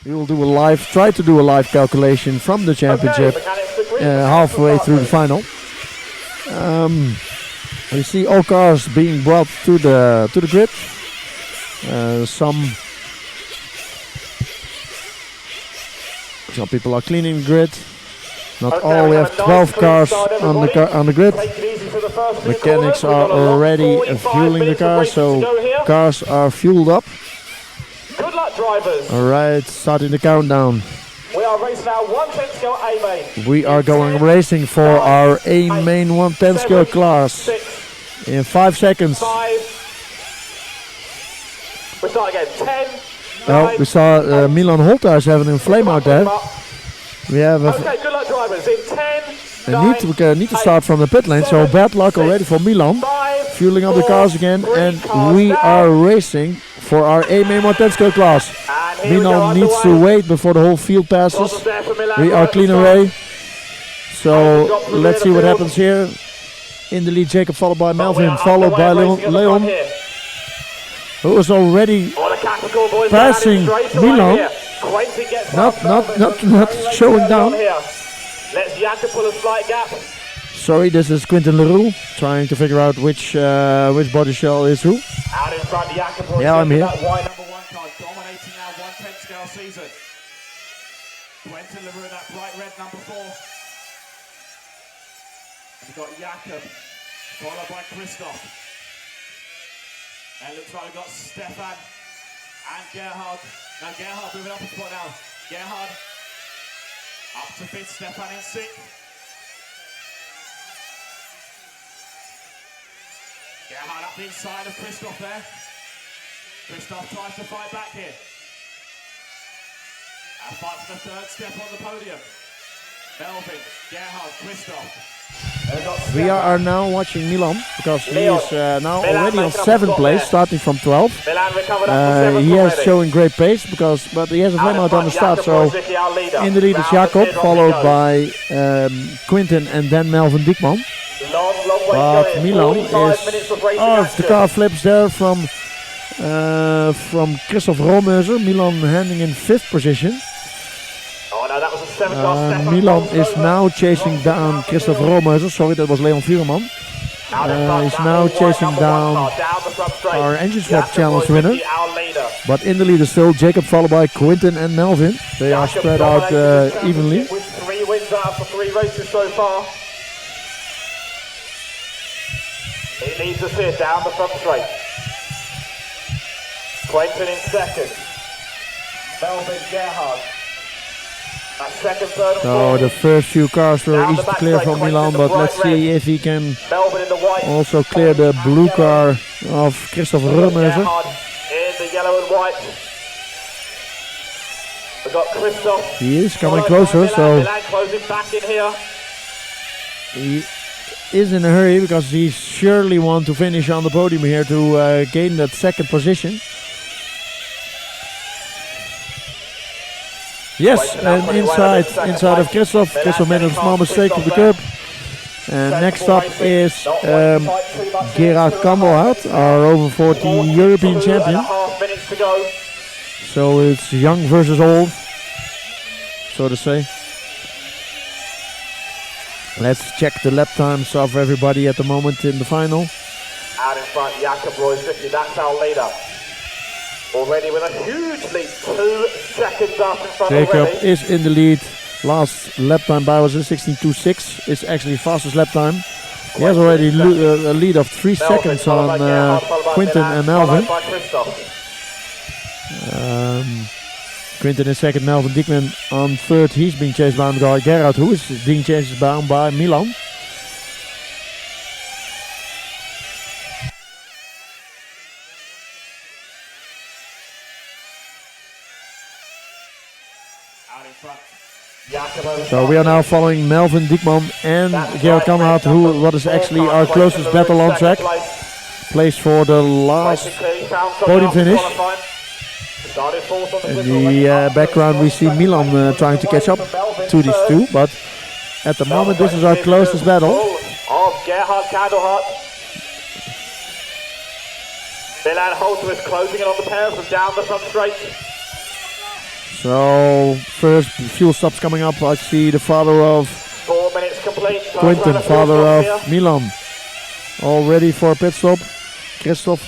We will do a try to do a live calculation from the championship halfway through the final. We see all cars being brought to the grid. Some people are cleaning the grid. Not all. We have 12 cars on the grid. Mechanics are already fueling the cars, so cars are fueled up. Good luck, drivers. All right, starting the countdown. We are racing our 110 scale A main. We are going racing for our A main 110 scale class in 5 seconds. 5. We start again. 10. Oh, we saw Milan Holthuis having a flame out there. We have okay, good luck, drivers. In 10. We need to start from the pit lane, so bad luck already for Milan. Fueling up the cars again, and we are racing for our A main 110 scale class. Milan needs to wait before the whole field passes. We are clean away. So let's see what happens here. In the lead, Jacob, followed by Melvin, followed by Leon, who is already passing Milan. Not showing down. Let's Jacob pull a slight gap. Sorry, this is Quentin Leroux trying to figure out which body shell is who. Out in front, Jacob. Yeah, I'm here. That white number 1 car dominating our 110 scale season. Quentin Leroux, that bright red number 4. We've got Jacob, followed by Christoph. And it looks like we've got Stefan and Gerhard. Now Gerhard moving up a spot now. Gerhard up to 5th, Stefan in 6th. Gerhard up the inside of Christoph there. Christoph tries to fight back here. And fights for the 3rd step on the podium. Melvin, Gerhard, Christoph. We are now watching Milan because he is now already on 7th place, starting from 12th. He is showing great pace but he has a flame out on the start. So in the lead is Jacob, followed by Quinten and then Melvin Diekman. But Milan is, if the car flips there from Christoph Rohmeuser, Milan handing in 5th position. Milan is now chasing down Christoph Rohmeuser. Sorry, that was Leon Vuurman. He's now chasing down our engine swap challenge winner. But in the lead is still Jacob, followed by Quinten and Melvin. They are spread out evenly. With 3 wins out for 3 races so far. He leads us here down the front straight. Quentin in 2nd. Melvin, Gerhard. So the first few cars were easy to clear from Milan, but let's see if he can also clear the blue car of Christoph Rohmeuser. In the yellow and white. We've got Christoph. He is coming closer, so closing back in here. He is in a hurry because he surely wants to finish on the podium here to gain that 2nd position. Yes, and inside of Christoph. Christoph made a small mistake with the curb. And next up is Gerard Kammelhart, our over 40 European champion. So it's young versus old, so to say. Let's check the lap times of everybody at the moment in the final. Out in front, Jakob Royce, that's our leader. Already with a huge lead, 2 seconds up in front Jacob already. is in the lead. Last lap time by was a 16.26. It's actually fastest lap time. He has already a lead of 3 seconds on Quinten and Melvin. Quinten in 2nd, Melvin Diekman on 3rd. He's being chased down by Gerhard, who is being chased down by Milan. So we are now following Melvin Diekman and Gerard Kammelhart, what is actually our closest battle on track. Placed for the last podium finish. In the background we see Milan trying to catch up to these two, but at the moment this is our closest battle. Of Gerhard Kammelhart. Milan Holter is closing in on the pair from down the front straight. So first fuel stops coming up. I see the father of 4 minutes complete. First Quinten, round of fuel father stops of here. Milan, all ready for a pit stop. Christoph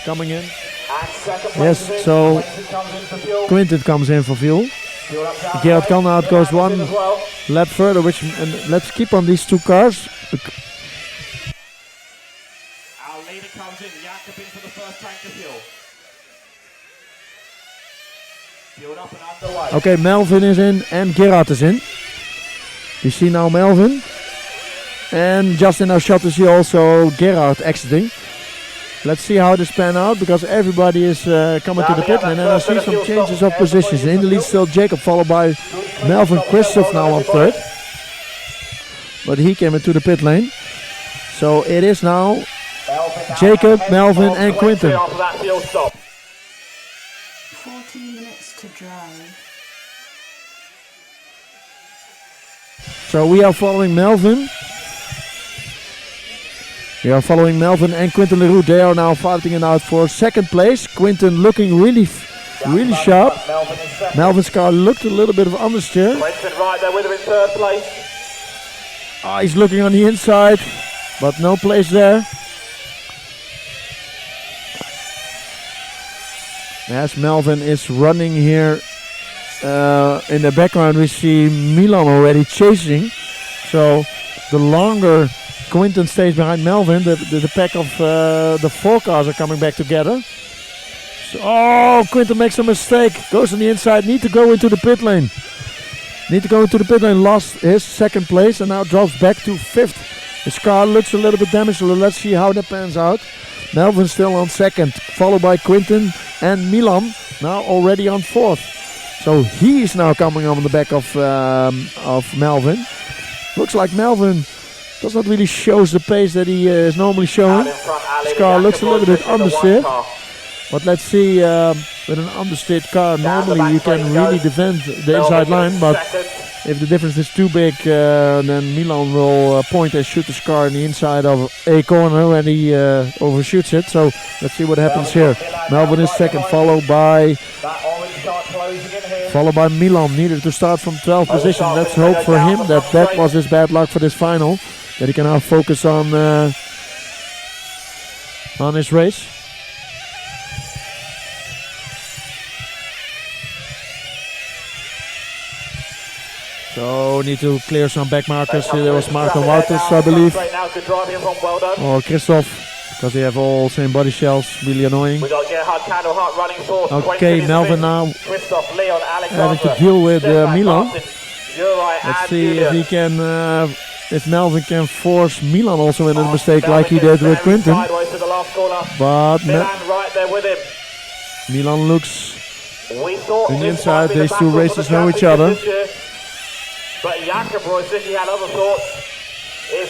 coming in. And second place Yes, is in. so Quinten comes in for fuel. Quinten comes in for fuel. Fuel up down Gerard the way. Kannaert goes Gerard is one in as well. lap further, and let's keep on these two cars. Our leader comes in. Jakob in for the first tank of fuel. Fueled up and underway. Okay, Melvin is in and Gerard is in. You see now Melvin. And just in our shot you see also Gerard exiting. Let's see how this pan out, because everybody is coming to the pit lane, and I see some changes of positions. In the lead still Jacob, followed by Melvin. Christoph now on third, but he came into the pit lane. So it is now Jacob, Melvin and Quinten. After that fuel stop. 14 minutes to drive. So we are following Melvin. We are following Melvin and Quinten Leroux. They are now fighting it out for second place. Quinten looking really sharp. Melvin's car looked a little bit of understeer. Quinten right there with him in third place. He's looking on the inside, but no place there. As Melvin is running here, in the background we see Milan already chasing. So the longer Quinten stays behind Melvin, the pack of the four cars are coming back together. So, Quinten makes a mistake, goes on the inside, need to go into the pit lane. Lost his second place and now drops back to fifth. His car looks a little bit damaged, so let's see how that pans out. Melvin still on second, followed by Quinten and Milan, now already on fourth. So he is now coming on the back of Melvin. Looks like Melvin does not really show the pace that he is normally showing. His car looks a little bit understeered. But let's see, with an understeered car, normally you can really defend the inside line. But if the difference is too big, then Milan will point and shoot his car in the inside of a corner and he overshoots it. So let's see what happens here. Melvin is second, followed by Milan. Needed to start from 12th position. Let's hope for him that was his bad luck for this final, that he can now focus on his race. So need to clear some back markers. There was Marco Wouters, I believe, or Christoph, because they have all same body shells. Really annoying. Okay, Melvin now having to deal with Milan. Let's see if he can, if Melvin can force Milan also in a mistake like he did with Quinten. But Milan looks on the inside. These two racers know each other. But Jakob Royce had other thoughts.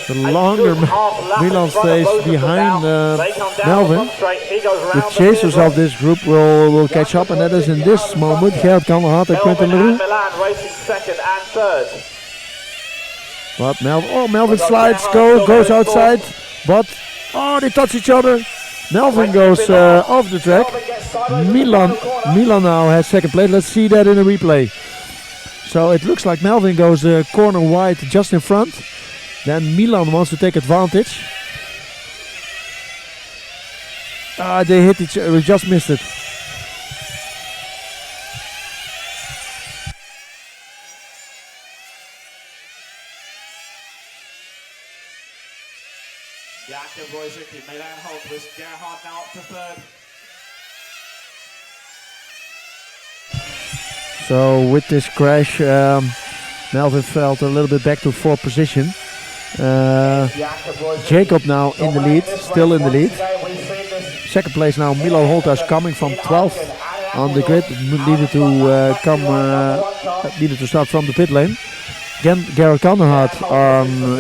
The longer Milan stays behind Melvin, the chasers of this group will catch up, and that is in this moment Gerard Kannaert and Quinten Leroux. Milan racing second and third. But Melvin slides, goes outside, but they touch each other. Melvin goes off the track. Milan now has second place. Let's see that in a replay. So it looks like Melvin goes corner wide just in front. Then Milan wants to take advantage. They hit each other, we just missed it. Jakob Royce, Milan Holtquist, Gerhard now up to third. So with this crash, Melvin felt a little bit back to fourth position. Jacob now in the lead, still in the lead. Second place now, Milo Holtas coming from 12th on the grid. Needed to start from the pit lane. Again, Gerard Kannaert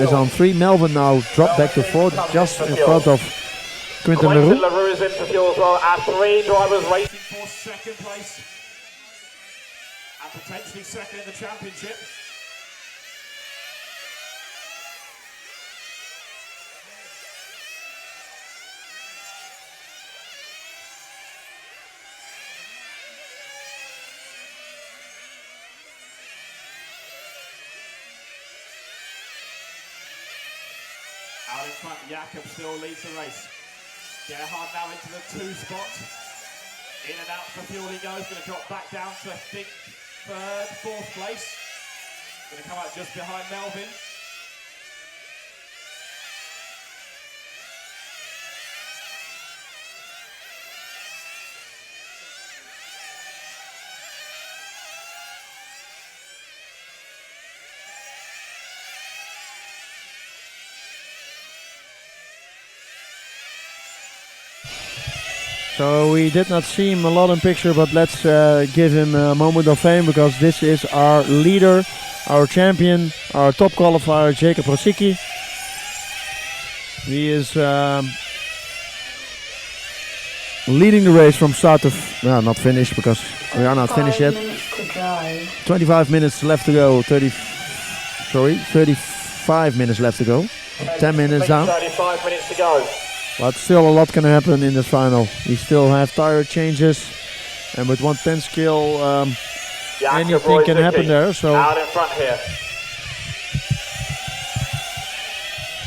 is on 3. Melvin now dropped back to 4th, just in front of Quinten Leroux. Quinten Leroux is in for fuel as well. Our 3 drivers racing for second place. And potentially second in the championship. in front. Jakob still leads the race. Gerhard now into the 2 spot. In and out for fuel he goes. Going to drop back down to, I think, 3rd, 4th place. Going to come out just behind Melvin. So we did not see him a lot in picture, but let's give him a moment of fame, because this is our leader, our champion, our top qualifier, Jacob Rosicki. He is leading the race from start to not finished, because we are not finished yet. 25 minutes left to go. 35 minutes left to go. 10 minutes down. 35 minutes to go. But still a lot can happen in this final. We still have tire changes, and with 110 skill, anything can happen there. So, out in front here.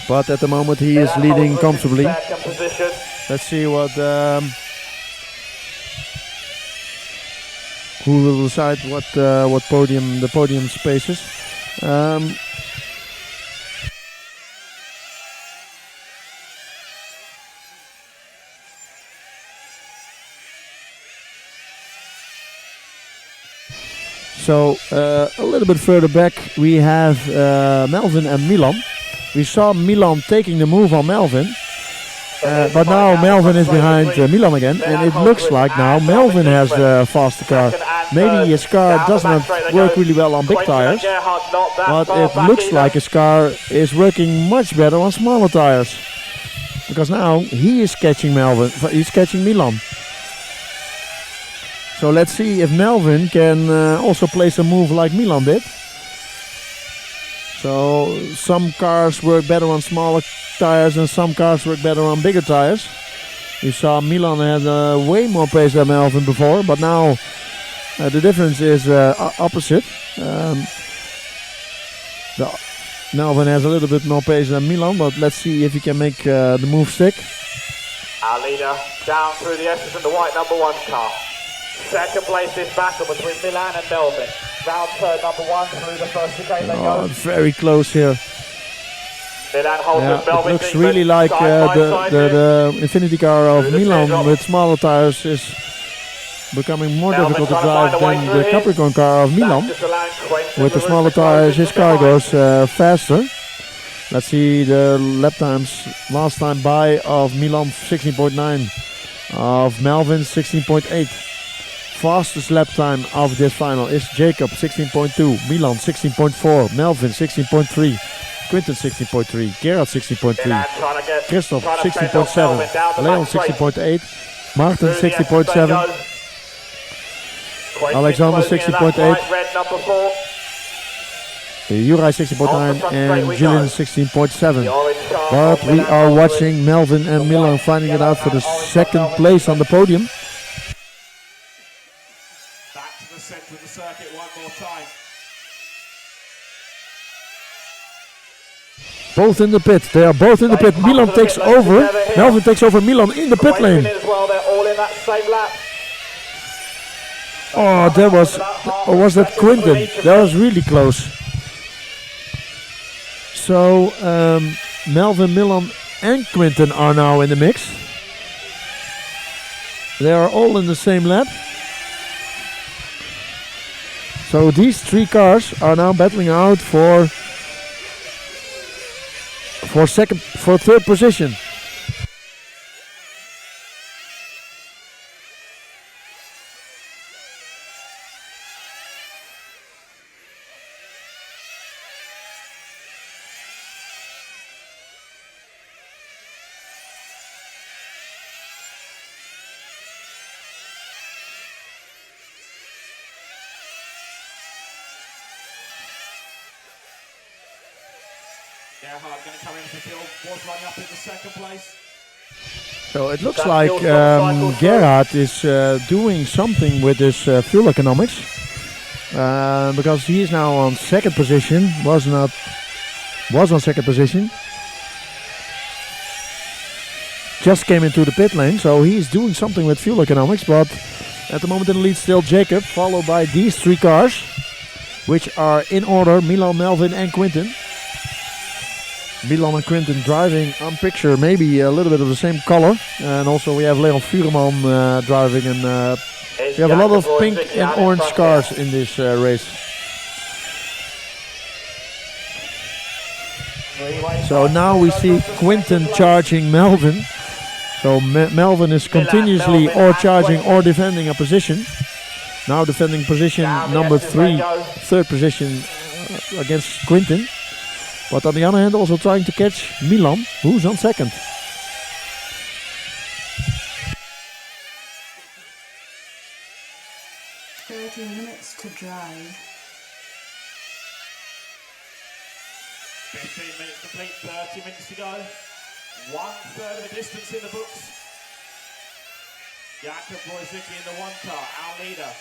But at the moment he is leading comfortably. Let's see what who will decide what the podium spaces. So a little bit further back we have Melvin and Milan. We saw Milan taking the move on Melvin, but now Melvin is behind Milan again, and it looks like now Melvin has a faster car. Maybe his car does not work really well on big tires, but it looks like his car is working much better on smaller tires, because now he is catching he's catching Milan. So let's see if Melvin can also place a move like Milan did. So some cars work better on smaller tires and some cars work better on bigger tires. You saw Milan had way more pace than Melvin before, but now the difference is opposite. Melvin has a little bit more pace than Milan, but let's see if he can make the move stick. Our leader down through the S's and the white number 1 car. Second place is battle between Milan and Melvin. Round third, number 1 through the first chicane they go. Very close here. Milan holds with Melvin. It looks really like the Infinity car of Milan with smaller tires is becoming more difficult to drive than the Capricorn car of Milan. With the smaller tires, his car goes faster. Let's see the lap times. Last time by of Milan 16.9, of Melvin 16.8. Fastest lap time of this final is Jacob 16.2, Milan 16.4, Melvin 16.3, Quinten 16.3, Gerhard 16.3, Christoph 16.7, Leon 16.8, Martin 60.7, Alexander 60.8, Juraj 60.9 and Julian 16.7. But we are watching Melvin and Milan finding it out for the second place on the podium. Back to the center of the circuit one more time. Both in the pit. They are both in the pit. Milan takes over. Melvin takes over Milan in the pit lane. Oh, that was, or was that Quinten? That was really close. So Melvin, Milan and Quinten are now in the mix. They are all in the same lap. So these three cars are now battling out for third position. Gerhard going to come in for kill. Was running up in the second place. So it looks like Gerhard is doing something with his fuel economics, because he is now on second position. Was on second position. just came into the pit lane, so he's doing something with fuel economics, but at the moment in the lead still Jacob, followed by these 3 cars, which are in order, Milan, Melvin and Quinten. Milan and Quinten driving on picture, maybe a little bit of the same color. And also we have Leon Vureman driving, and we have a lot of pink and orange cars in this race. So now we see Quinten charging Melvin. So Melvin is continuously or charging or defending a position. Now defending position number 3, third position against Quinten. But on the other hand also trying to catch Milan, who's on second. Minutes to drive. 15 minutes complete, 30 minutes to go. 1/3 of the distance in the books. Jakob Wojcicki in the 1 car, our leader.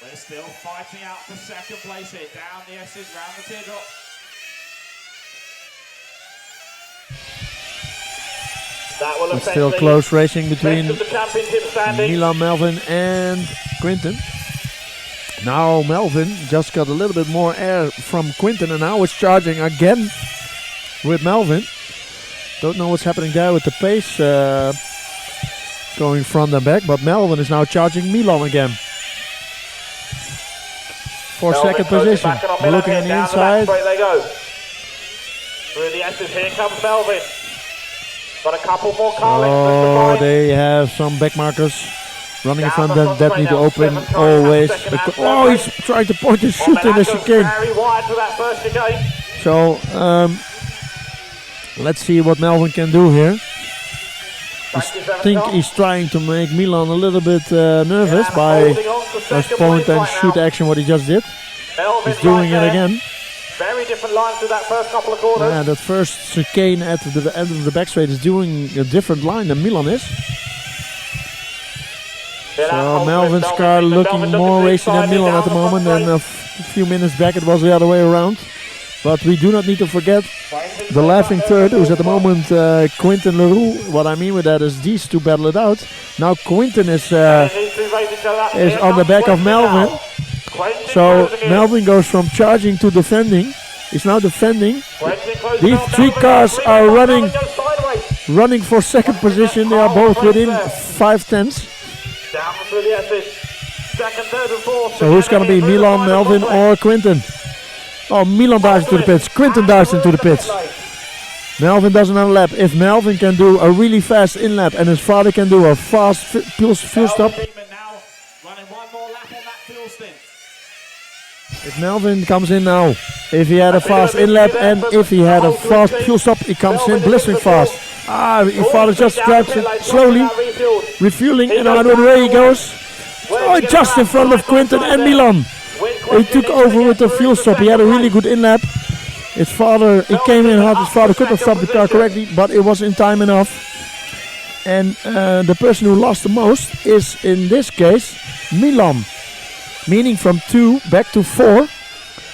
We're still fighting out for second place here. Down the S's, round the teardrop. It's still close racing between Milan, Melvin and Quinten. Now Melvin just got a little bit more air from Quinten and now is charging again with Melvin. Don't know what's happening there with the pace going front and back, but Melvin is now charging Milan again. For second position. Looking on the inside. They go. Through the S's, here comes Melvin. Got a couple more car lengths. They have some back markers running in front that need to open always. Oh, he's trying to point his shoot in the chicane. So let's see what Melvin can do here. I think he's trying to make Milan a little bit nervous by his point and shoot action, what he just did. He's doing it again. Very different lines to that first couple of corners. Yeah, that first chicane at the end of the back straight is doing a different line than Milan is. So Melvin's car looking more racing than Milan at the moment, and a few minutes back it was the other way around. But we do not need to forget the laughing third, who's at the moment Quinten Leroux. What I mean with that is these two battle it out. Now Quinten is on the back of Melvin. So Melvin goes from charging to defending. He's now defending. These 3 cars are running for second position. They are both within 5/10. So who's going to be Milan, Melvin or Quinten? Oh, Milan dives into the pits. Quinten dives into the pits. Melvin doesn't have a lap. If Melvin can do a really fast in lap and his father can do a fast fuel stop. If Melvin comes in now, if he had a fast in lap and if he had a fast fuel stop, he comes in blistering fast. His father just grabs it slowly, refueling, and I don't know where he goes. Oh, just in front of Quinten and Milan. He took over with the fuel stop. He had a really good in lap. His father, he came in hard. His father could not stop the car correctly, but it was in time enough. And the person who lost the most is in this case Milan, meaning from 2 back to 4.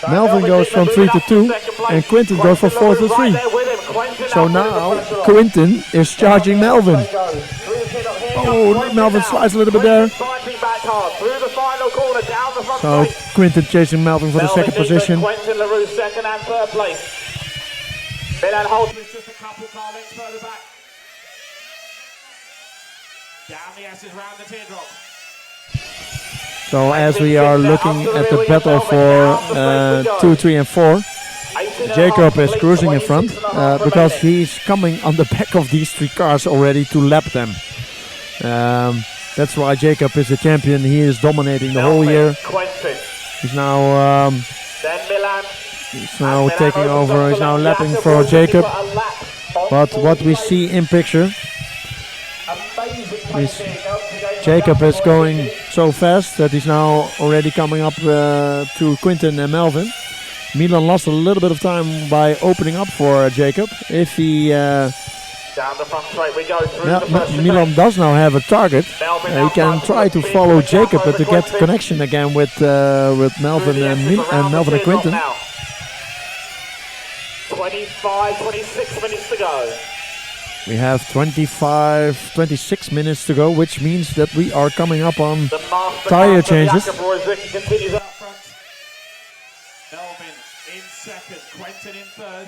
Melvin goes from 3 to 2, and Quinten goes from 4 to 3. So now Quinten is charging Melvin. Oh, Melvin slides a little bit there. So Quinten chasing Melvin for the second position. Quinten Leroux second and third place. Milan Holtzman is just a couple car lengths further back. Down the S's, round the teardrop. So as we are looking at the battle for 2, 3 and 4, Jacob is cruising in front because he's coming on the back of these 3 cars already to lap them. That's why Jacob is the champion. He is dominating the whole year. He's now taking over. He's now lapping for Jacob. But what we see in picture is Jacob is going so fast that he's now already coming up to Quinten and Melvin. Milan lost a little bit of time by opening up for Jacob. If he down the front straight we go through Milan does now have a target. He can try to follow Jacob but to get connection again with Melvin and Melvin and Quinten. 26 minutes to go. We have 26 minutes to go, which means that we are coming up on tire changes. Jakub continues up front. Melvin in second, Quentin in third.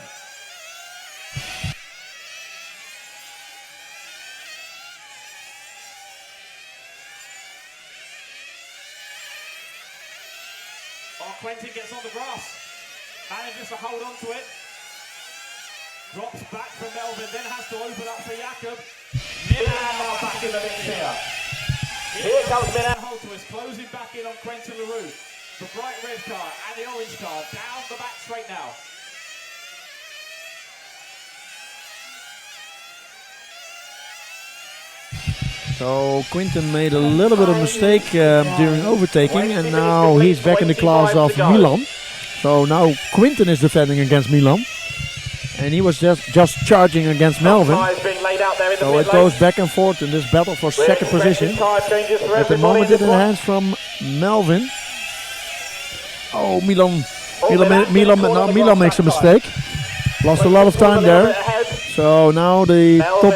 Quentin gets on the grass, manages to hold on to it, drops back for Melvin, then has to open up for Jakub. Milan now back in the mix here. Here comes Milan. Hold to us, closing back in on Quentin LaRue. The bright red car and the orange car down the back straight now. So Quentin made a little bit of mistake during overtaking, and now he's back in the class of Milan. So now Quentin is defending against Milan, and he was just charging against Melvin. So it goes back and forth in this battle for second position. At the moment it enhanced from Melvin. Oh, Milan makes a mistake. Lost a lot of time there. So now the top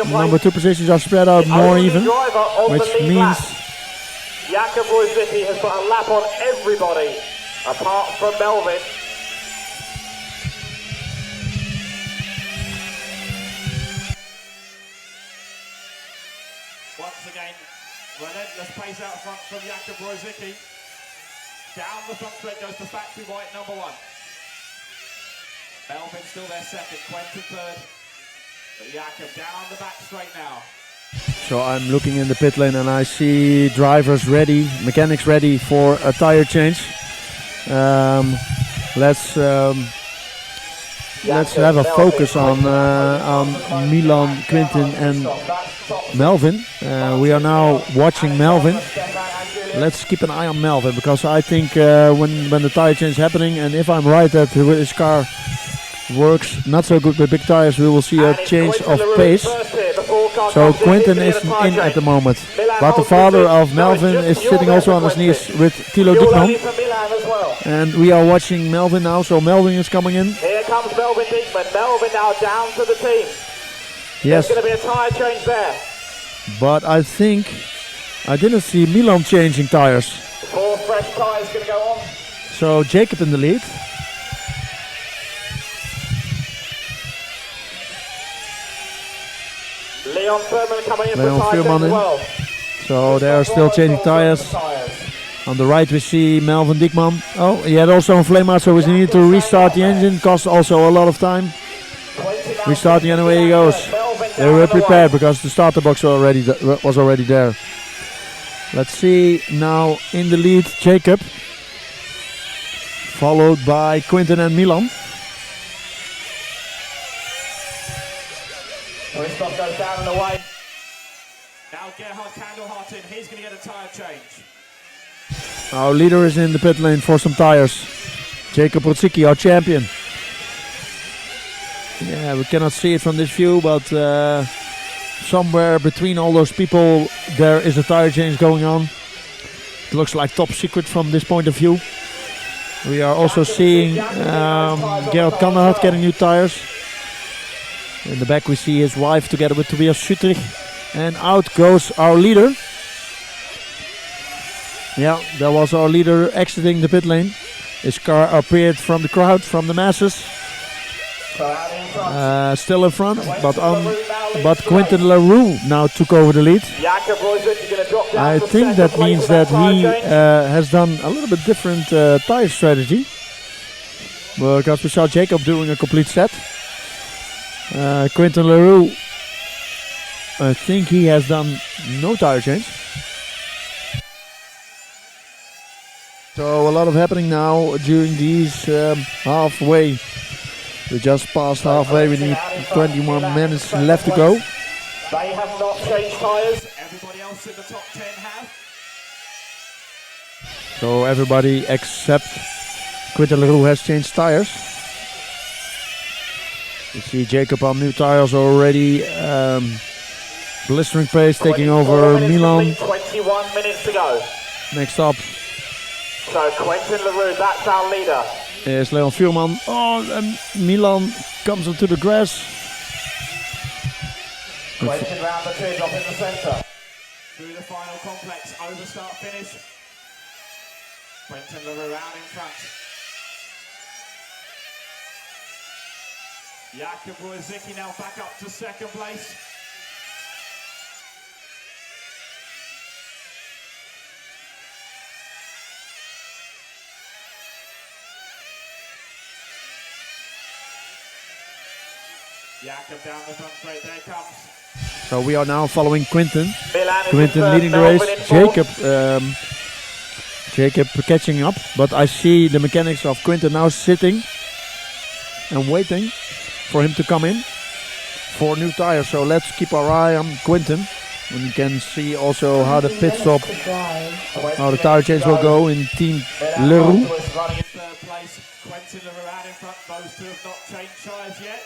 number 2 positions are spread out more even, which means Jakub Rojicki has put a lap on everybody apart from Melvin. Once again, relentless pace out front from Jakub Rojicki. Down the front straight goes to factory white number 1. Melvin still there second, Quentin third. But Jakub down the back straight now. So I'm looking in the pit lane and I see drivers ready, mechanics ready for a tire change. Let's have a focus on Milan, Quentin and Melvin. We are now watching Melvin. Let's keep an eye on Melvin, because I think when the tire change is happening, and if I'm right that his car works not so good with big tires, we will see a change of pace. So Quentin is in at the moment, but the father of Melvin is sitting also on his knees with Thilo Diekman. And we are watching Melvin now, so Melvin is coming in. Here comes Melvin Diekman. Melvin now down to the team. Yes. There's going to be a tyre change there. But I think I didn't see Milan changing tires. 4 fresh tyres going to go on. So Jakub in the lead. Leon Furman coming in for tyre change as well. So they are still changing tires. On the right we see Melvin Diekman. Oh, he had also a flame out, so he needed to restart the engine. Cost also a lot of time. Restarting and away he goes. They were prepared because the starter box was already there. Let's see now in the lead Jakub, followed by Quentin and Milan. Christoph goes down and away. Now Gerhard Kandelhart in, he's going to get a tyre change. Our leader is in the pit lane for some tires. Jakub Rojicki, our champion. Yeah, we cannot see it from this view, but somewhere between all those people there is a tire change going on. It looks like top secret from this point of view. We are also seeing Gerhard Kandelhart getting new tires. In the back we see his wife together with Tobias Schüttrich. And out goes our leader. Yeah, that was our leader exiting the pit lane. His car appeared from the crowd, from the masses. Still in front, but Quentin LaRue now took over the lead. I think that means that he has done a little bit different tire strategy, because we saw Jakub doing a complete set. Quentin LaRue, I think he has done no tire change. So a lot of happening now during these halfway. We just passed halfway, we need 21 minutes left to go. They have not changed tyres, everybody else in the top 10 have. So everybody except Quentin LaRue has changed tires. You see Jakub on new tires already. Blistering pace taking over Milan. 21 minutes to go. Next up. So Quentin LaRue, that's our leader. is Leon Vuurman. Oh, and Milan comes onto the grass. Quentin round the teardrop in the centre. Through the final complex, over start finish. Quentin Leroux out in front. Jakub Wojcicki now back up to second place. Jakub down the front straight, there comes. So we are now following Quentin. Milan Quentin leading the race. Jacob catching up, but I see the mechanics of Quentin now sitting and waiting for him to come in for new tires. So let's keep our eye on Quentin. And you can see also how the pit stop, how the tire change will go in Team Leroux. Running in third place. Quentin Leroux out in front. Those two have not changed tyres yet.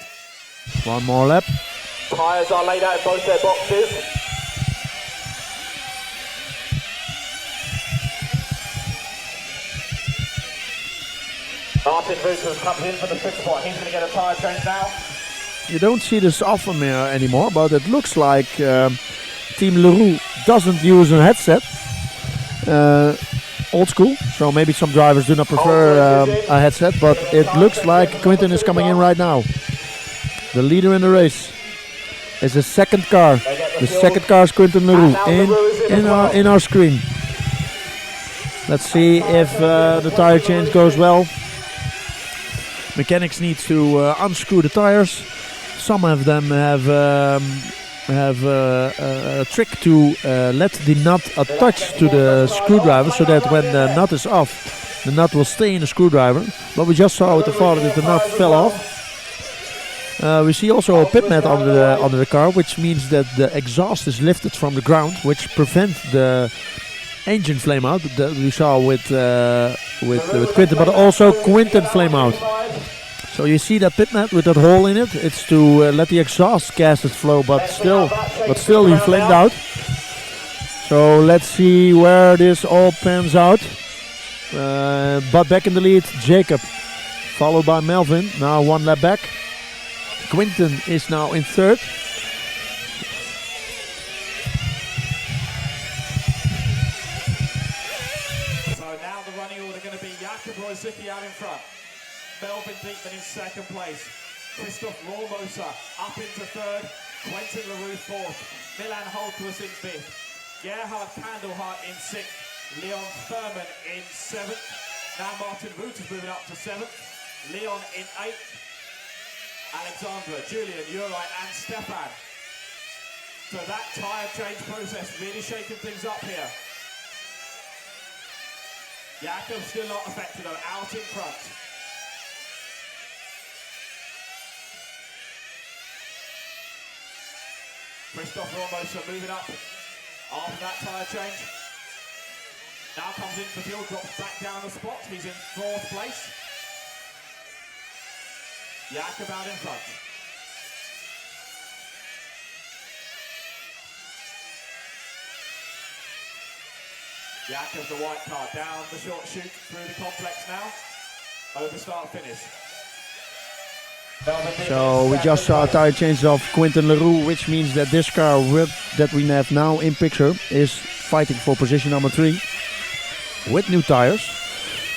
One more lap. Tyres are laid out in both their boxes. Martin Vucinic comes in for the pit spot. He's going to get a tyre change now. You don't see this often anymore, but it looks like Team Leroux doesn't use a headset. Old school, so maybe some drivers do not prefer a headset, but it looks like Quentin is coming in right now. The leader in the race is the second car. The second car is Quentin Leroux in our screen. Let's see if the tire change goes well. Mechanics need to unscrew the tires. Some of them have a trick to let the nut attach to the screwdriver, so that when the nut is off, the nut will stay in the screwdriver. But we just saw with the father that the nut fell off. We see also a pit mat under the car, which means that the exhaust is lifted from the ground, which prevents the engine flame out that we saw with Quentin, but also Quentin flame out. So you see that pit mat with that hole in it. It's to let the exhaust gases flow, but still he flamed out. So let's see where this all pans out. But back in the lead, Jacob, followed by Melvin. Now one lap back. Quentin is now in third. So now the running order going to be Jakub Wojcicki out in front. Melvin Diekman in second place. Christoph Rohrmoser up into third. Quentin Leroux fourth. Milan Holt was in fifth. Gerhard Kandelhart in sixth. Leon Thurman in seventh. Now Martin Root is moving up to seventh. Leon in eighth. Alexandra, Julian, Uri and Stefan. So that tyre change process really shaking things up here. Jakub still not affected though, out in front. Christoph Rohrmoser moving up after that tyre change. Now comes into the field, drops back down the spot. He's in fourth place. Jakub out in front. Jakub, the white car, down the short chute through the complex now. Over start finish. So we just saw a tire change of Quentin Leroux, which means that this car that we have now in picture is fighting for position number 3 with new tires.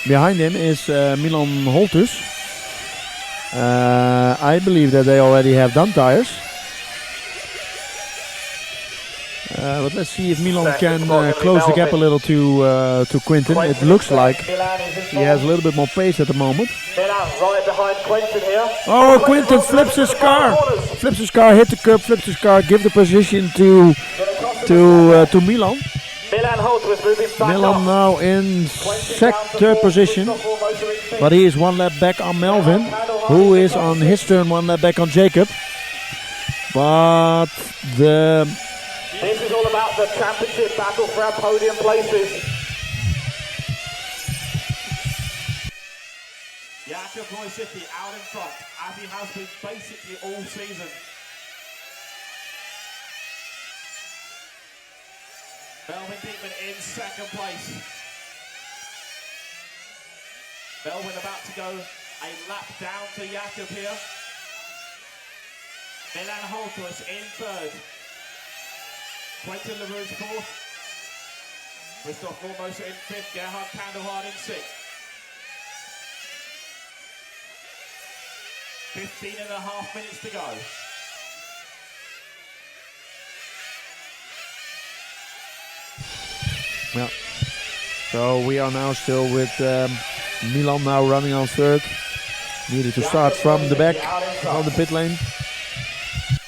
Behind him is Milan Holtus. I believe that they already have done tires. But let's see if Milan can close the gap a little to Quentin. It looks like he has a little bit more pace at the moment. Milan right behind Quentin here. Oh, Quentin flips his car. Flips his car, hit the curb, flips his car, give the position to Milan. Milan Holt was moving back Milan now in third position, but he is one lap back on Melvin, who is on his turn one lap back on Jacob. But this is all about the championship battle for our podium places. Jakub Wojcicki out in front, as he has been basically all season. Melvin Diekman in second place. Melvin about to go a lap down to Jakob here. Milan Holtus in third. Quentin LaRue's fourth. Christoph Formosa in fifth. Gerhard Kandelhard in sixth. 15.5 minutes to go. Yeah. So we are now still with Milan now running on third. Needed to start from the back on the pit lane.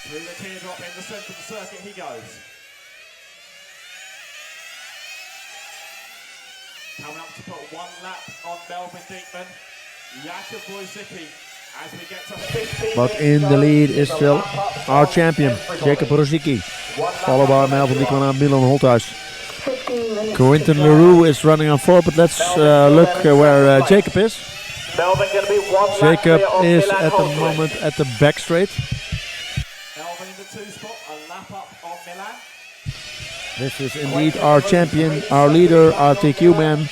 Through the teardrop in the centre of the circuit he goes. Coming up to put one lap on Melvin Diekman. Jakob Wojcicki as we get to 15. But in the lead is still our champion, Jakob Wojcicki, followed by Melvin Diekman and Milan Holthuis. Quentin LaRue is running on four, but let's look where Jakob is. Jakob is at the moment at the back straight. Melvin in the two spot, a lap up on Milan. This is indeed our champion, our leader, our TQ man,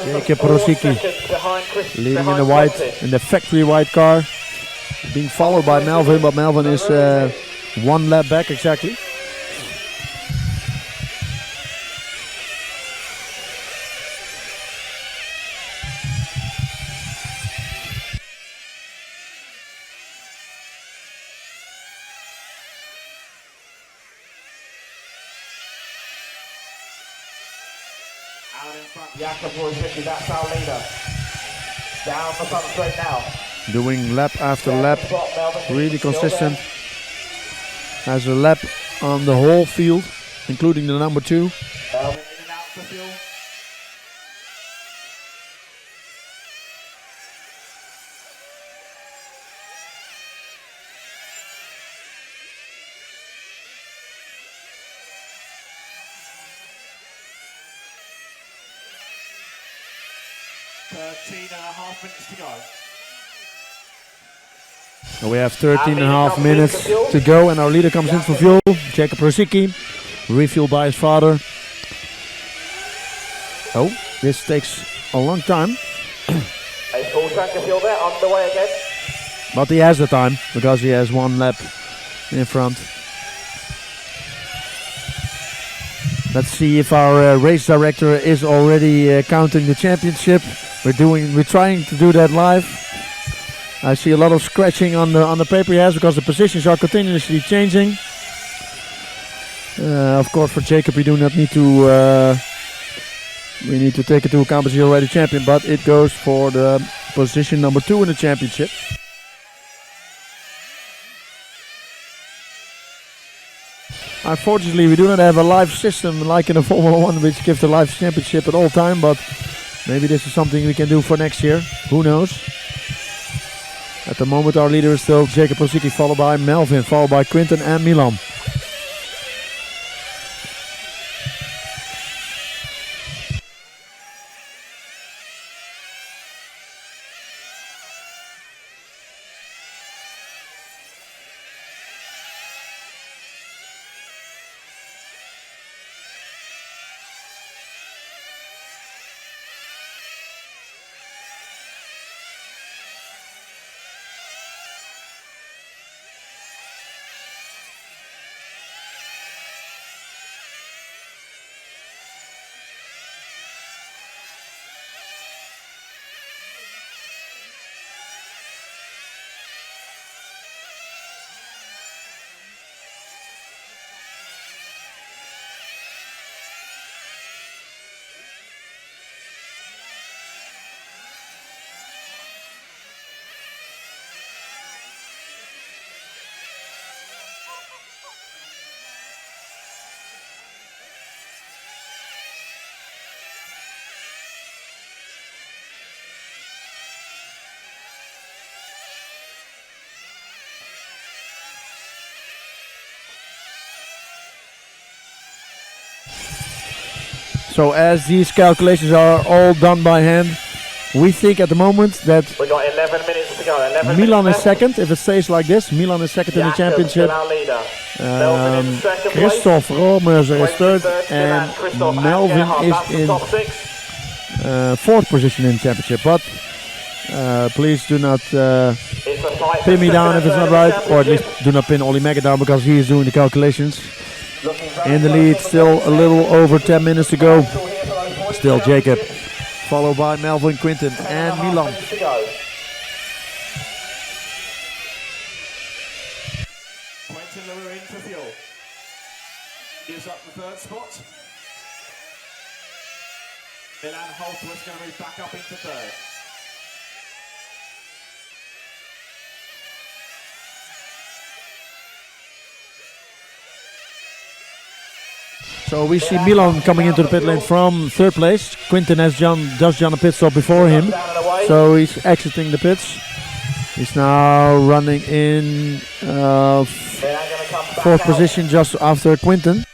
Jakob Wojcicki, leading in the white, in the factory white car, being followed by Melvin, but Melvin is one lap back exactly. Out in front, Jakob Wojcicki, that's our leader. Down the front straight now. Doing lap after lap, really consistent. Has a lap on the whole field, including the number 2. In and out for fuel. .5 minutes to go. So we have 13.5 minutes to go, and our leader comes in for fuel. Jakob Wojcicki, refueled by his father. Oh, this takes a long time. A full tank of fuel there, on the way again. But he has the time, because he has one lap in front. Let's see if our race director is already counting the championship. We're trying to do that live. I see a lot of scratching on the paper he has because the positions are continuously changing. Of course, for Jakob we do not need to. We need to take into account because he's already champion, but it goes for the position number 2 in the championship. Unfortunately, we do not have a live system like in the Formula 1, which gives the live championship at all time, but maybe this is something we can do for next year. Who knows? At the moment, our leader is still Jakob Wojcicki, followed by Melvin, followed by Quinten and Milan. So as these calculations are all done by hand, we think at the moment that we got 11 minutes to go. Milan is second. If it stays like this, Milan is second in the championship. Christoph Romerser is third, and Melvin is in fourth position in championship. But please do not pin me down if it's not right, or at least do not pin Ollie Mega down because he is doing the calculations. In the lead, still a little over 10 minutes to go. Still Jacob, followed by Melvin, Quinten, and Milan. In for fuel. Gives up the third spot. Milan Holtworth's going to move back up into third. So we see Milan coming into the pit lane from third place. Quinten has just done a pit stop before him, so he's exiting the pits. He's now running in fourth position just after Quinten.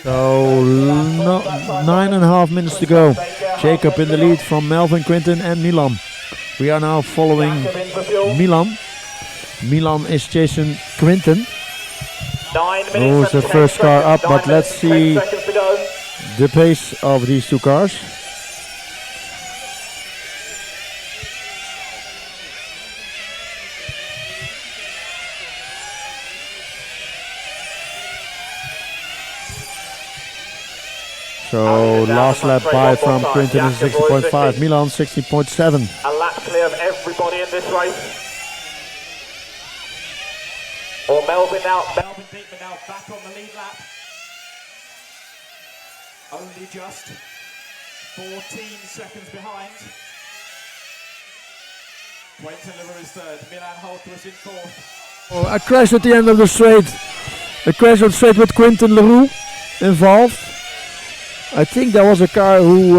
So 9.5 minutes to go. Jacob in the lead from Melvin, Quinten, and Milan. We are now following Milan. Milan is chasing Quinten, who's the first car up, but let's see the pace of these two cars. So last lap by from Quinten is 60.5, Milan 60.7. A lap clear of everybody in this race. Or Melvin Deepman now back on the lead lap. Only just 14 seconds behind. Quinten Leroux is third, Milan Holtworth in fourth. Oh, a crash at the end of the straight. A crash on the straight with Quinten Leroux involved. I think there was a car who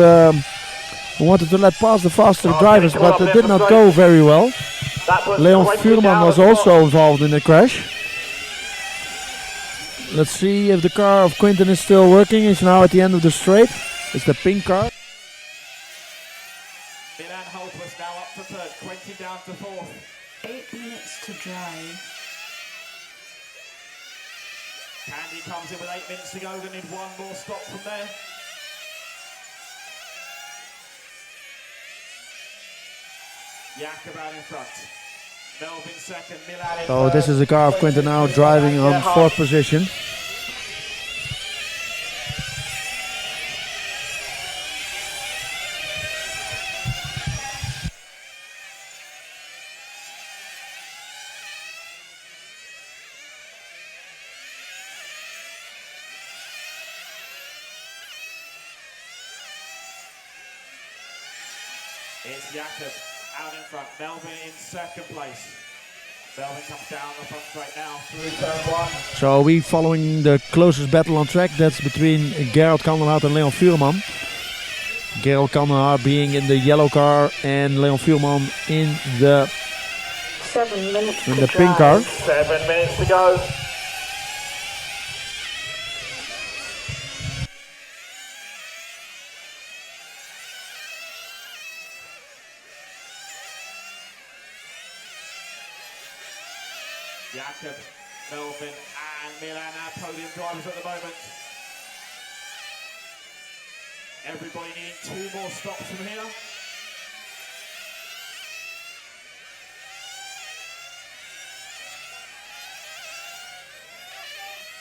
wanted to let pass the faster drivers, but it did not go very well. Leon Vuurman was also involved in the crash. Let's see if the car of Quinten is still working. It's now at the end of the straight. It's the pink car. Milan Holtworth now up to third, Quinten down to fourth. 8 minutes to drive. Candy comes in with 8 minutes to go. They need one more stop from there. Jakob out in front. Melvin second, Milan in So third. this is the car of Quinten now driving on fourth position. It's Jakob out in front, Melvin in second place. Melvin comes down the front straight now through turn one. So we following the closest battle on track. That's between Gerald Kandelhaar and Leon Vuurman. Gerald Kandelhaar being in the yellow car and Leon Vuurman in the 7 minutes in to the drive. pink car. 7 minutes to go. Jakob, Melvin and Milan are podium drivers at the moment. Everybody needing 2 more stops from here.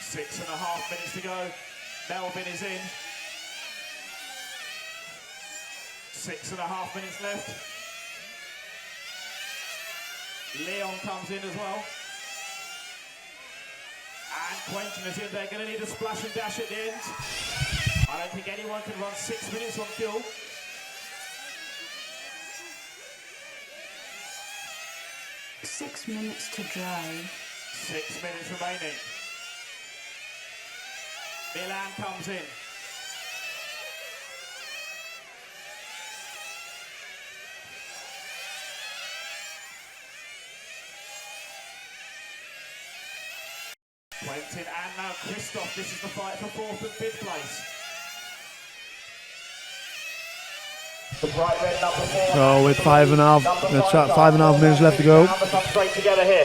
Six and a half minutes to go. Melvin is in. 6.5 minutes left. Leon comes in as well. And Quinten is in. They're going to need a splash and dash at the end. I don't think anyone can run 6 minutes on fuel. Six minutes to drive. 6 minutes remaining. Milan comes in. Quentin and now Christoph. This is the fight for 4th and 5th place. The bright red number 4. So with 5.5 minutes left to go,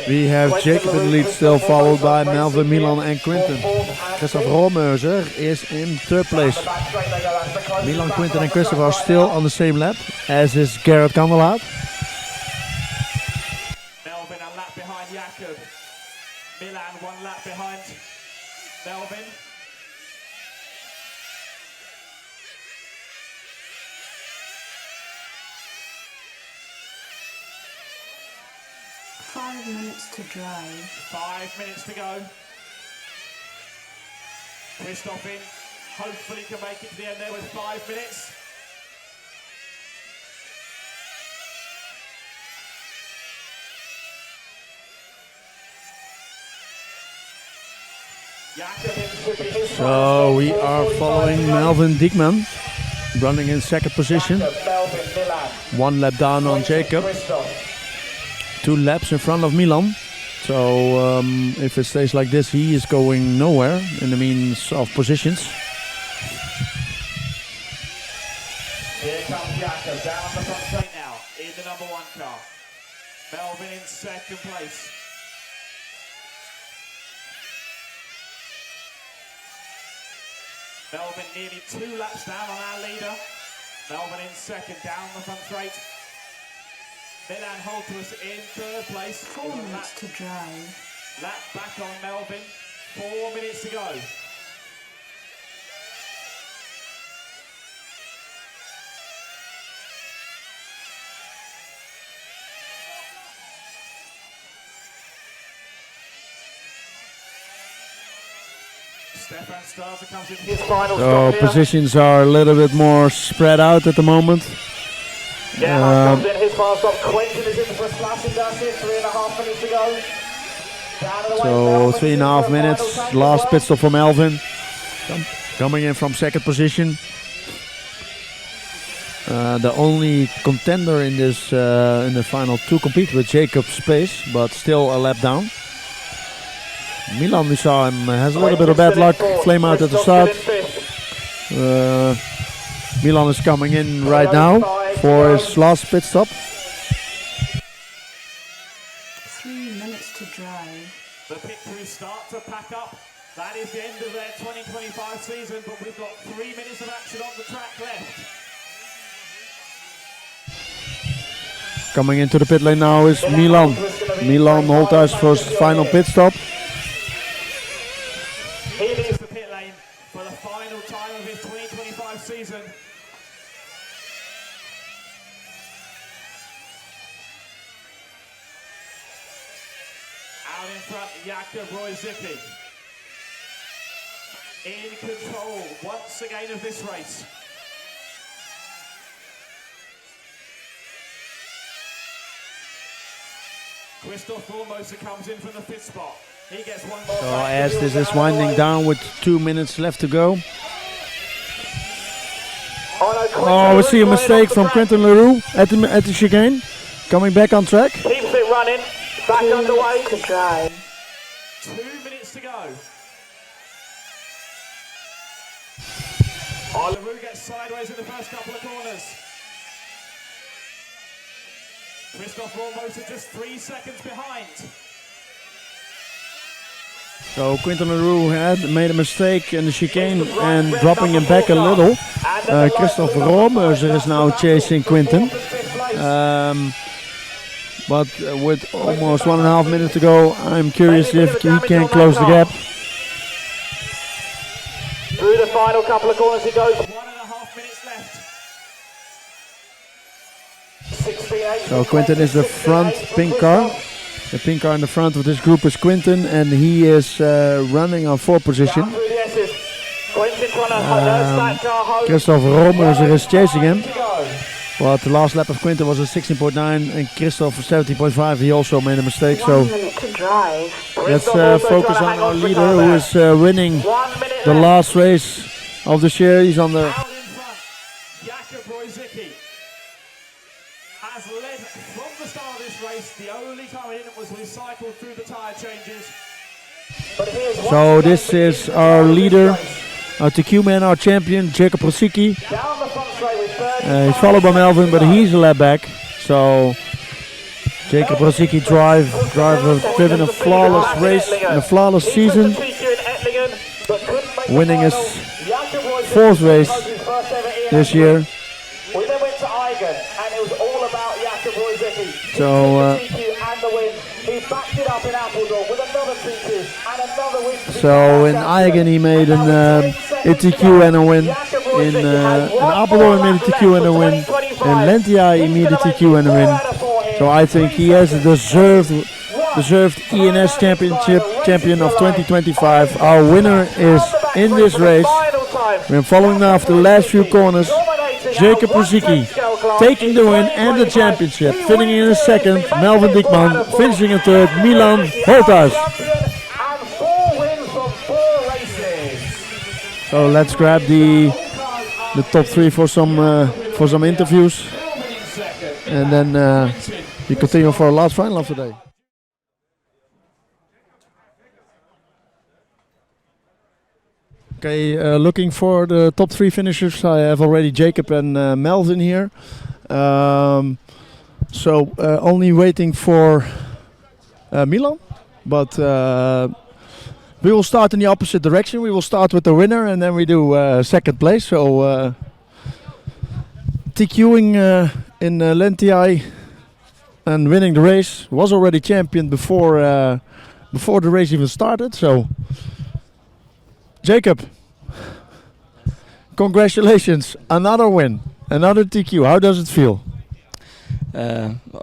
we have Jacob in the lead, still followed by Melvin, Milan and Quinten. Christoph Roomeuser is in 3rd place. Milan, Quinten and Christoph are still on the same lap, as is Gerrit Kandelaat. Melvin a lap behind Jakob. Milan 1 lap behind Melvin. Five minutes to drive. 5 minutes to go. Christoph in. Hopefully can make it to the end there with 5 minutes. So we are following Melvin Diekman, running in 2nd position. 1 lap down on Jacob. 2 laps in front of Milan. So if it stays like this, he is going nowhere in the means of positions. Here comes Jakob down the front straight now in the number 1 car. Melvin in 2nd place. Melvin nearly 2 laps down on our leader. Melvin in 2nd down the front straight. Milan Holtus in 3rd place. 4 minutes to drive. Lap back on Melvin. 4 minutes to go. Stefan Starzer comes in his final So stop here. positions are a little bit more spread out at the moment. Comes in his final stop. Quentin is in the first class in that's it. 3.5 minutes to go. So 3.5 minutes. Last pit stop for Melvin. Coming in from 2nd position. The only contender in this in the final to compete with Jacob's pace, but still a lap down. Milan, we saw him, has a little bit of bad luck, flame out at the start. Milan is coming in right now for his last pit stop. 3 minutes to drive. The pit crew start to pack up. That is the end of their 2025 season, but we've got 3 minutes of action on the track left. Coming into the pit lane now is Milan. Milan Holthuis for his final pit stop. He leaves the pit lane for the final time of his 2025 season. Out in front, Jakob Roy-Zicki. In control once again of this race. Christoph Formosa comes in from the 5th spot. He gets 1 more. So as this is winding down with 2 minutes left to go. Oh, we see a mistake from Quentin Leroux at the chicane. Coming back on track. Keeps it running. Back underway. To drive. 2 minutes to go. Leroux gets sideways in the first couple of corners. Christoph Formosa just 3 seconds behind. So Quentin Leroux had made a mistake in the chicane and dropping him back a little. Christoph Roomeuser is now chasing Quentin. But with almost 1.5 minutes to go, I'm curious if he can close the gap. Through the final couple of corners he goes. 1.5 minutes left. 68. So Quentin is the front pink car. The pink car in the front of this group is Quentin, and he is running on 4th position. Christoph Roomeuser is chasing him. But the last lap of Quentin was a 16.9 and Christoph 17.5. He also made a mistake. So 1 minute to drive. let's focus on our leader who is winning the last race of the year. He's on the... Out in front, Jakub Wojcicki has led from the start of this race. The only time he didn't was when he cycled through the tyre changes. So this is our leader, our TQ man, our champion, Jakub Wojcicki. Down the front straight with third. He's followed by Melvin, but he's a lap back. So Jakub Wojcicki driven a flawless race and a flawless season, winning his fourth race this year. We then went to Eigen, and it was all about Jakub Wojcicki. So He backed it up in Appledorf with another TQ and another win. so in Eigen he made a TQ and a win. In Appledorf he made a TQ and a win. In Lentiai he made a TQ and a win. So I think he has a deserved ENS champion of 2025. Our winner is in this race. We're following now after the last few corners. Jakub Wojcicki taking the win and the championship. Finishing in second, Melvin Diekman. Finishing in third, Milan Holthuis. And 4 wins from 4 races. So let's grab the top 3 for some interviews, and then we continue for our last final of the day. Okay, looking for the top 3 finishers. I have already Jakub and Melvin here. So only waiting for Milan, but we will start in the opposite direction. We will start with the winner and then we do second place. So TQing in Lentiai and winning the race. Was already champion before the race even started. So Jakub, congratulations, another win, another TQ. How does it feel?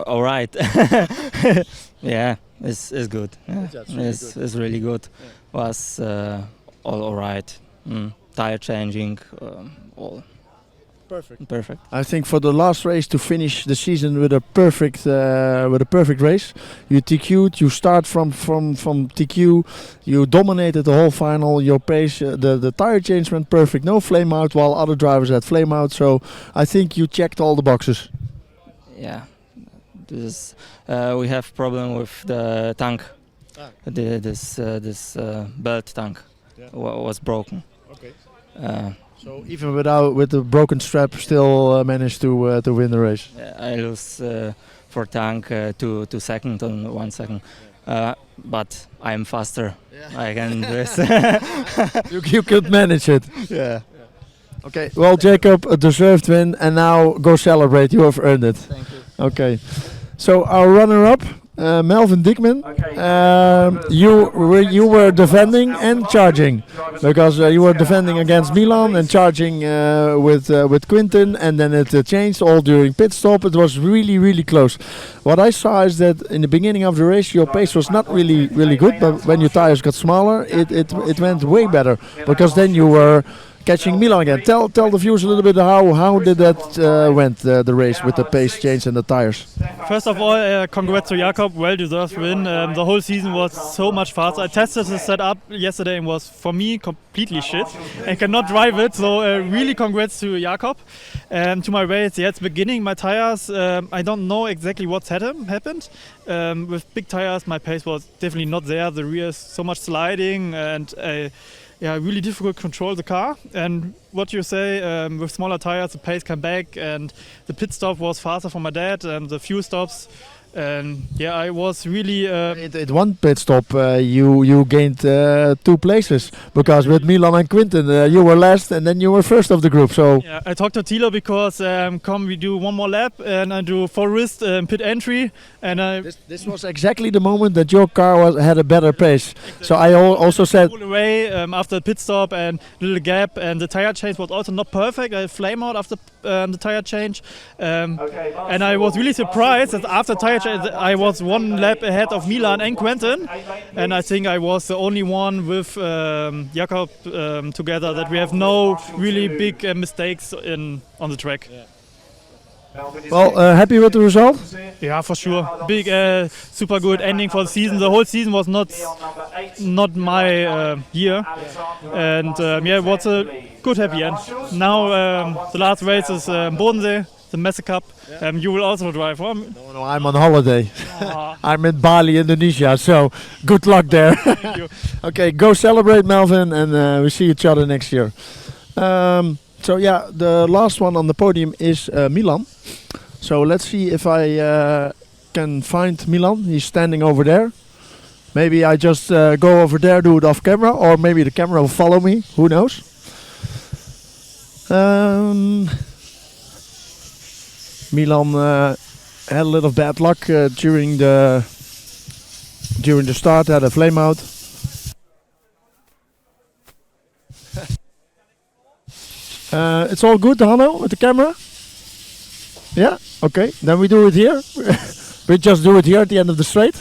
All right. Yeah, it's good. Yeah. It's really good. Was all right. Tire changing, all perfect. I think for the last race to finish the season with a perfect race, you TQ'd. You start from TQ. You dominated the whole final. Your pace, the tire change went perfect. No flame out, while other drivers had flame out. So I think you checked all the boxes. Yeah, this we have problem with the tank. This belt tank was broken. Okay. So even with the broken strap, still managed to win the race. I lose for tank 2 seconds on 1 second, but I'm faster. Yeah. I can do this. you could manage it. Yeah. Okay. Well, Jakub, a deserved win, and now go celebrate. You have earned it. Thank you. Okay. So our runner-up, Melvin Diekman. You were defending and charging, because you were defending against Milan and charging with Quinten, and then it changed all during pit stop. It was really close. What I saw is that in the beginning of the race your pace was not really good, but when your tires got smaller, it went way better, because then you were catching Milan again. Tell the viewers a little bit how did that went, the race with the pace change and the tires. First of all, congrats to Jakub, well-deserved win. The whole season was so much faster. I tested the setup yesterday and was, for me, completely shit. I cannot drive it, so really congrats to Jakub. To my race, it's beginning. My tires, I don't know exactly what's happened. With big tires, my pace was definitely not there. The rear is so much sliding, and really difficult to control the car. And what you say, with smaller tires the pace came back, and the pit stop was faster for my dad, and the few stops. And I was really... At one pit stop you gained 2 places, because with Milan and Quinten you were last and then you were first of the group. So yeah, I talked to Thilo because come we do one more lap and I do forest pit entry, and this was exactly the moment that your car had a better pace. Exactly. So I also said pull away after the pit stop and little gap, and the tire change was also not perfect. I flame out after the tire change, and I was really surprised that after tire change I was 1 lap ahead of Milan and Quinten, and I think I was the only one with Jakub together that we have no really big mistakes on the track. Well, happy with the result? Yeah, for sure. Big, super good ending for the season. The whole season was not my year, and yeah, it was a good happy end. Now the last race is Bodensee, the Messe Cup. You will also drive. Huh? No, I'm on holiday. Ah. I'm in Bali, Indonesia, so good luck there. Thank you. Okay, go celebrate, Melvin, and we see each other next year. So yeah, the last one on the podium is Milan. So let's see if I can find Milan. He's standing over there. Maybe I just go over there, do it off camera, or maybe the camera will follow me. Who knows? Milan had a little bad luck during the start. Had a flame out. It's all good, Hanno, with the camera? Yeah? Okay, then we do it here. We just do it here at the end of the straight.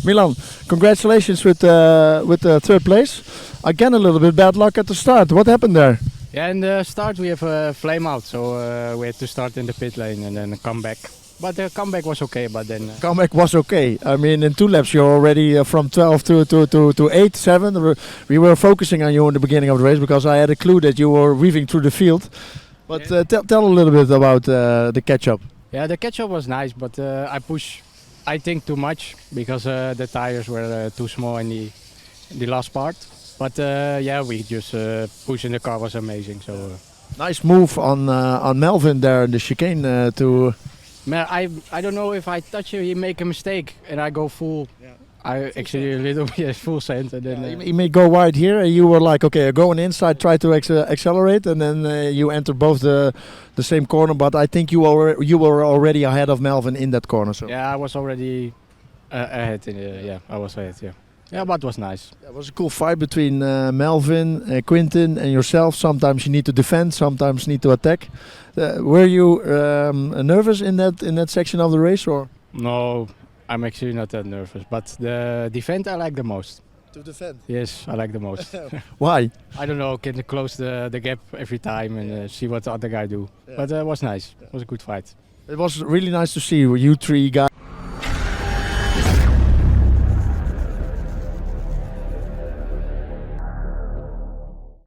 Milan, congratulations with the third place. Again, a little bit bad luck at the start. What happened there? Yeah, in the start we have a flame out, so we had to start in the pit lane and then come back. But the comeback was okay, but then... Comeback was okay. I mean, in 2 laps you're already from 12 to 8, 7. We were focusing on you in the beginning of the race because I had a clue that you were weaving through the field. But tell a little bit about the catch-up. Yeah, the catch-up was nice, but I pushed, I think, too much because the tires were too small in the last part. But yeah, we just pushing the car was amazing. So nice move on Melvin there in the chicane to... Man, I don't know if I touch him, he make a mistake and I go full. Yeah. I actually a little bit full send and then he may go wide here and you were like, okay, going inside, try to accelerate, and then you enter both the same corner. But I think you were already ahead of Melvin in that corner. So yeah, I was already ahead. Yeah, I was ahead. Yeah. Yeah, but it was nice. It was a cool fight between Melvin, Quinten, and yourself. Sometimes you need to defend, sometimes need to attack. Were you nervous in that section of the race, or? No, I'm actually not that nervous. But the defend I like the most. To defend? Yes, I like the most. Why? I don't know. Can close the gap every time and see what the other guy do. Yeah. But it was nice. It was a good fight. It was really nice to see you 3 guys.